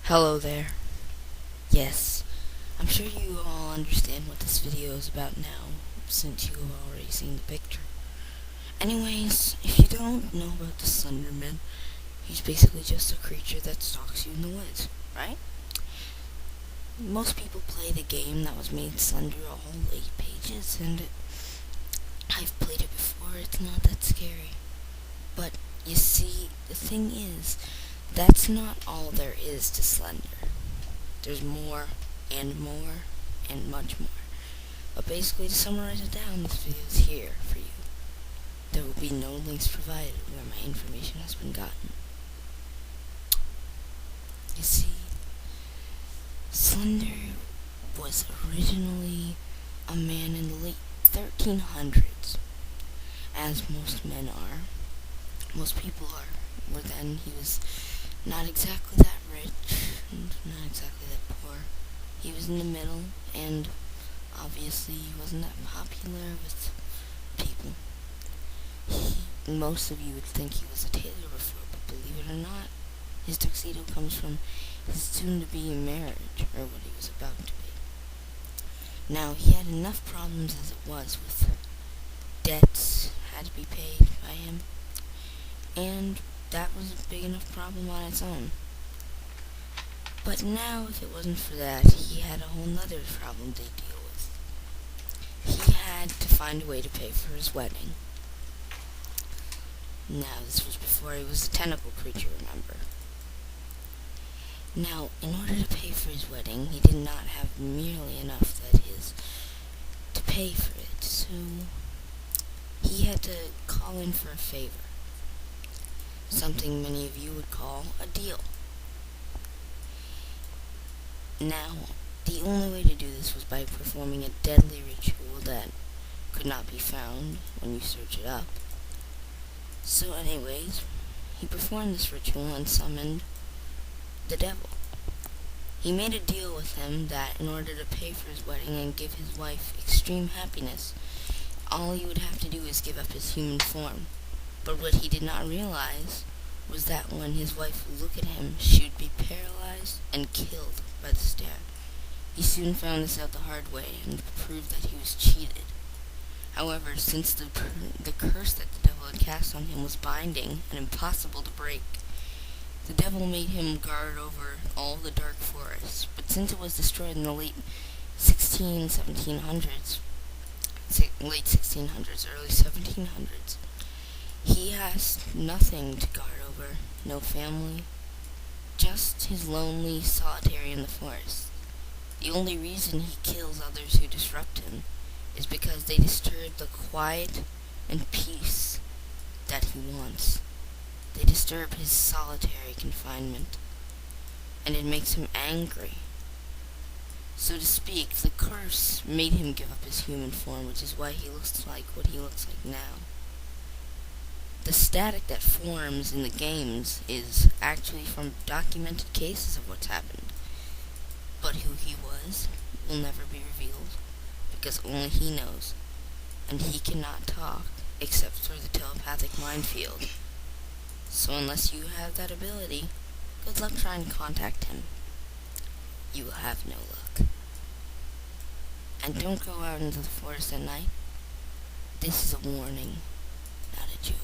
Hello there. Yes, I'm sure you all understand what this video is about now, since you have already seen the picture. Anyways, if you don't know about the Slenderman, he's basically just a creature that stalks you in the woods, right? Most people play the game that was made Slender, all 8 pages, and I've played it before. It's not that scary. But, you see, the thing is, that's not all there is to Slender. There's more and more and much more. But basically, to summarize it down, this video is here for you. There will be no links provided where my information has been gotten. You see, Slender was originally a man in the late 1300s, as most men are. Most people were then. He was not exactly that rich, and not exactly that poor. He was in the middle, and obviously he wasn't that popular with people. Most of you would think he was a tailor before, but believe it or not, his tuxedo comes from his soon-to-be marriage, or what he was about to be. Now, he had enough problems as it was with debts had to be paid by him, and that was a big enough problem on its own. But now, if it wasn't for that, he had a whole nother problem to deal with. He had to find a way to pay for his wedding. Now, this was before he was a tentacle creature, remember? Now, in order to pay for his wedding, he did not have merely enough, to pay for it, so he had to call in for a favor. Something many of you would call a deal. Now, the only way to do this was by performing a deadly ritual that could not be found when you search it up. So anyways, he performed this ritual and summoned the devil. He made a deal with him that in order to pay for his wedding and give his wife extreme happiness, all he would have to do is give up his human form. But what he did not realize was that when his wife would look at him, she would be paralyzed and killed by the stare. He soon found this out the hard way and proved that he was cheated. However, since the curse that the devil had cast on him was binding and impossible to break, the devil made him guard over all the dark forests. But since it was destroyed in the late 1700s, early 1700s, he has nothing to guard over, no family, just his lonely solitary in the forest. The only reason he kills others who disrupt him is because they disturb the quiet and peace that he wants. They disturb his solitary confinement, and it makes him angry. So to speak, the curse made him give up his human form, which is why he looks like what he looks like now. The static that forms in the games is actually from documented cases of what's happened. But who he was will never be revealed, because only he knows, and he cannot talk except through the telepathic mind field. So unless you have that ability, good luck trying to contact him. You will have no luck. And don't go out into the forest at night. This is a warning, not a joke.